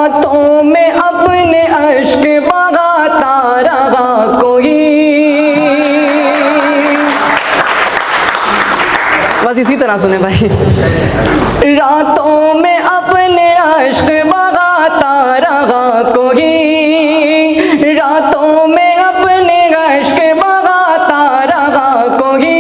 रातों में अपने अश्क बहाता रहा कोई। बस इसी तरह सुने भाई। रातों में अपने अश्क बहाता रहा कोई, रातों में अपने अश्क बहाता रहा कोई,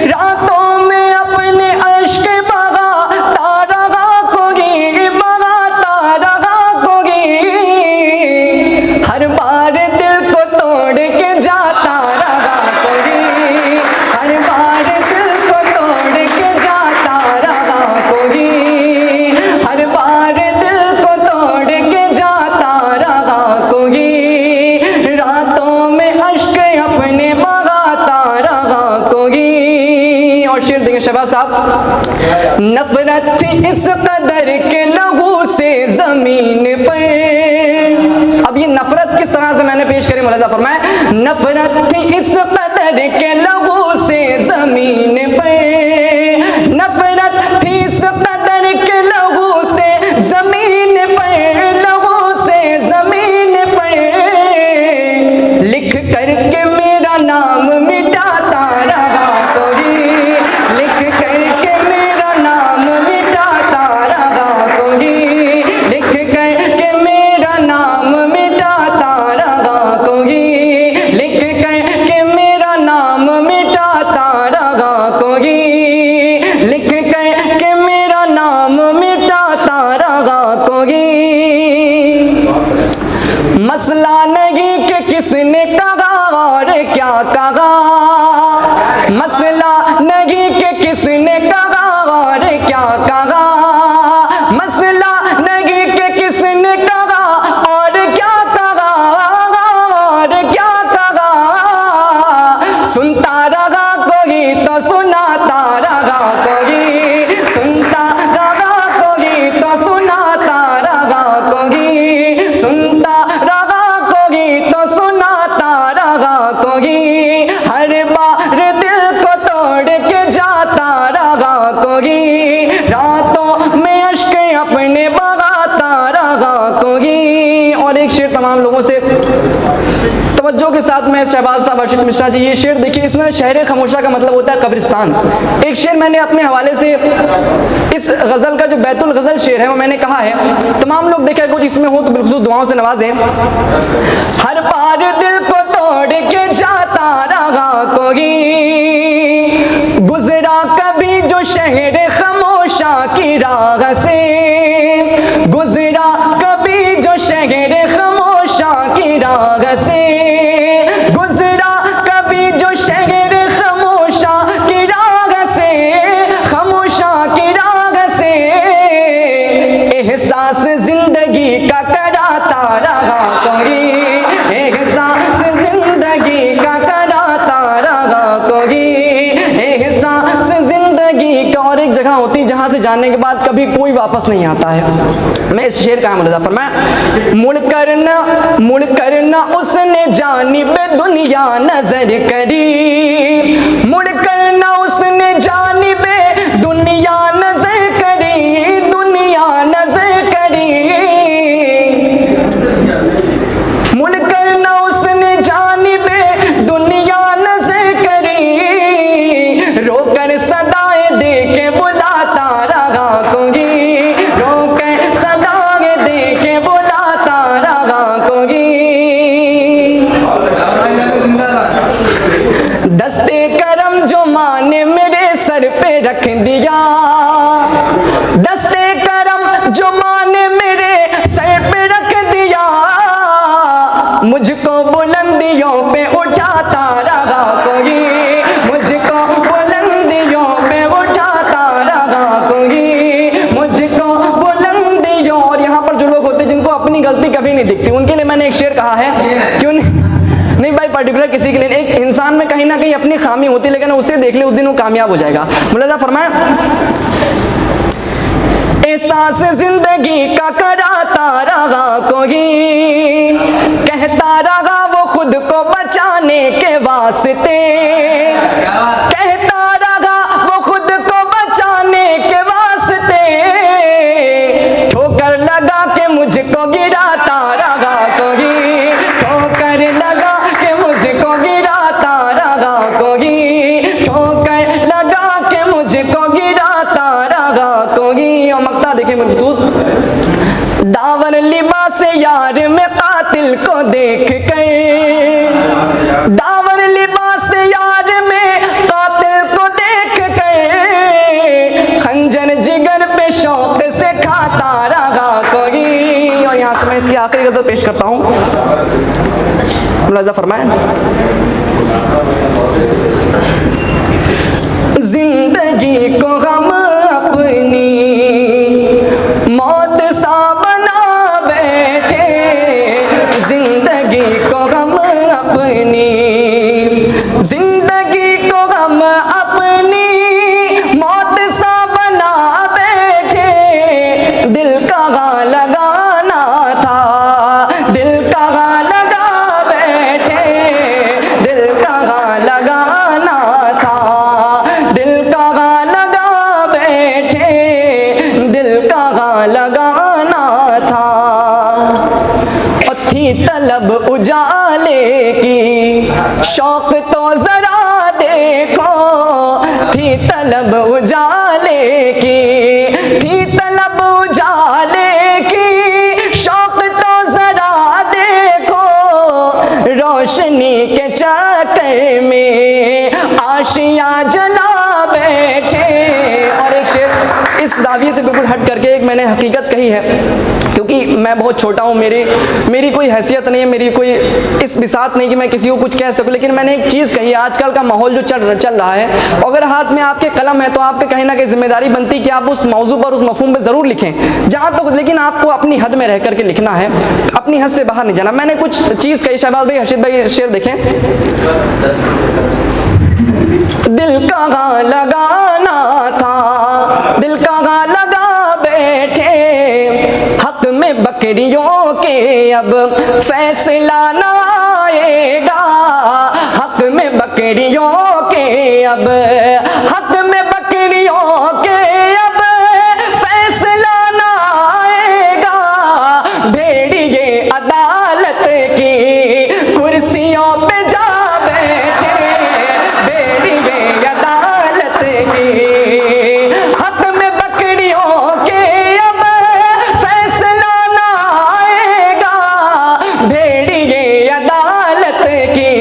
रातों में अपने अश्क बहाता रहा कोई, बहाता रहा कोई। हर बार दिल को तोड़ के जाता रहा कोई, हर बार दिल को तोड़ के जाता रहा कोई, हर बार दिल को तोड़ के जाता रहा कोई। रातों में अश्क अपने बहाता रहा कोई। और शेर देंगे शहबाज साहब। नफरत थी इस कदर के लहू से जमीन पर। अब ये नफरत किस तरह से मैंने पेश करी, मुलाजा फरमाए। नफरत थी इस कदर के लहू से जमीन पर, नफरत थी इस कदर के लहू से जमीन पर, लहू से जमीन पर। लिख करके मेरा नाम मिटाता रहा कोई, लिख करके मेरा नाम मिटाता रहा कोई, लिख करके मेरा नाम मिटाता रहा कोई, लिख करके मेरा नाम मिटाता रहा कोई, लिख करके मेरा नाम मिटाता रहा कोई। मसला नहीं कि किसने कहा और क्या कहा, मसला नहीं कि किसने कहा और क्या कहा, मसला नहीं कि किसने कहा और क्या कहा, और क्या कहा। सुनता रहा कोई तो सुनाता रहा कोई, सुनता रहा कोई तो सुनाता रहा कोई, सुनता रहा कोई तो सुनाता रहा कोई। हर बार दिल को तोड़ के जाता रहा कोई, रातों में अश्क अपने बहाता रहा कोई। और एक शेर तमाम लोगों से तवज्जो के साथ में शहबाज साहब अर्शद मिश्रा जी, ये शेर देखिए, इसमें शहर खामोशा का मतलब होता है कब्रिस्तान। एक शेर मैंने अपने हवाले से इस गज़ल का जो बैतुल गज़ल शेर है वो मैंने कहा है, तमाम लोग देखें कुछ इसमें हो तो बिल्कुल दुआओं से नवाजें। हर बार दिल को तोड़ के जाता रहा कोई, गुजरा कभी जो शहर खामोशा की राह से, गुजरा कभी जो शहर खामोशा की राह से, गुजरा कभी जो शहर खामोशा की राह से, खामोशा की राह से। एहसास जिंदगी का कराता रहा कोई, एहसास जिंदगी का कराता रहा कोई, एहसास जिंदगी का। और एक जगह होती जहां से जाने के बाद कभी कोई वापस नहीं आता है। मैं इस शेर का मुलाजा फरमाया। मुड़ करना उसने जानिब दुनिया नजर करी, मुड़ करना उसने जानिब दुनिया नजर करी, दुनिया नजर करी। मुड़ करना उसने जानिब दुनिया नजर करी, रोकर सदाएं दे के बुलाता रहा कोई, रोकर सदाएं दे के बुलाता रहा कोई। दस्ते करम जो माने मेरे सर पे रख दिया, दस्ते करम जो माने मेरे सर पे रख दिया, मुझको बुलंदियों पे उठाता रहा कोई, मुझको बुलंदियों पे उठाता रहा कोई, मुझको बुलंदियों। और यहाँ पर जो लोग होते हैं जिनको अपनी गलती कभी नहीं दिखती, उनके लिए मैंने एक शेर कहा है, क्यों नहीं भाई पर्टिकुलर किसी के लिए। एक इंसान में कहीं ना कहीं अपनी खामी होती है, लेकिन उसे देख ले उस दिन वो कामयाब हो जाएगा। मुलाजा फरमाए। एहसास जिंदगी का कराता रहा कोई, कहता रहा वो खुद को बचाने के वास्ते, कहता रहा वो खुद को बचाने के वास्ते, ठोकर लगा के मुझे दावर लिबास यार में कातिल को देख कर, दावर लिबास यार में कातिल को देख कर, खंजर जिगर पे शौक से खाता रहा कोई। और यहाँ से मैं इसकी आखिरी गज़ल पेश करता हूँ, मुलाज़ा फरमाएं। जिंदगी को हम अपनी मौत सा बना बैठे, जिंदगी को हम अपनी, जिंदगी को हम अपनी मौत सा बना बैठे। दिल कहाँ लगाना था, दिल कहाँ लगा बैठे, दिल कहाँ लगाना था, दिल कहाँ लगा बैठे, दिल कहाँ लगाना था। और थी तलब उजाले की शौक तो जरा देखो, थी तलब उजाले की, थी तलब उजाले की शौक तो जरा देखो। रोशनी के चक्कर में आशियाँ जला बैठे। और एक शेर इस दाविये से बिल्कुल हट करके एक मैंने हकीकत कही है, क्योंकि मैं बहुत छोटा हूँ, मेरी कोई हैसियत नहीं है, मेरी कोई इस बिसात नहीं कि मैं किसी को कुछ कह सकूँ, लेकिन मैंने एक चीज़ कही, आजकल का माहौल जो चल रहा है, अगर हाथ में आपके कलम है तो आपके कहीं ना कहीं जिम्मेदारी बनती कि आप उस मौजू पर, उस मफहूम पर ज़रूर लिखें जहाँ तो, लेकिन आपको अपनी हद में रह करके लिखना है, अपनी हद से बाहर नहीं जाना। मैंने कुछ चीज़ कही, शहबाज भाई, हर्षिद भाई शेर देखें। दिल कहाँ लगाना था, दिल कहाँ लगा बैठे, हक में बकरियों के अब फैसला न आएगा, हक में बकरियों के अब, हक में बकरियों के अब फैसला न आएगा। भेड़िए अदालत की कुर्सियों पे जा बैठे, भेड़िए अदालत की, हक में बकरियों के अब फैसला न आएगा। भेड़िए अदालत की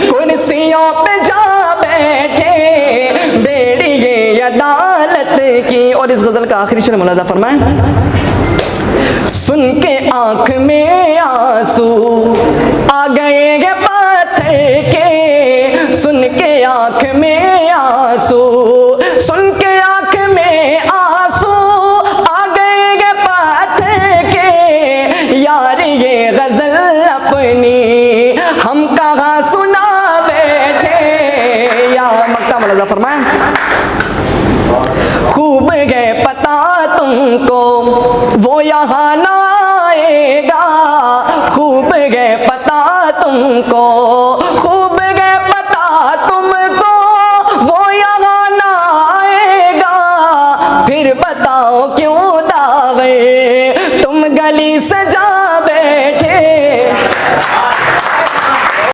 कुर्सियों पे जा बैठे, भेड़िए अदालत की। और इस गज़ल का आखिरी शेर मुलाज़ा फरमाएं। सुन के आंख में आंसू आ गए हैं पत्थर के, सुन के आंख में आंसू, सुन के आंख में आंसू आ गए हैं पत्थर के। यार ये गजल अपनी हम कहाँ सुना बैठे। या मक्ता मुलाज़ा फरमाएं। खूब है पता तुमको वो यहाँ ना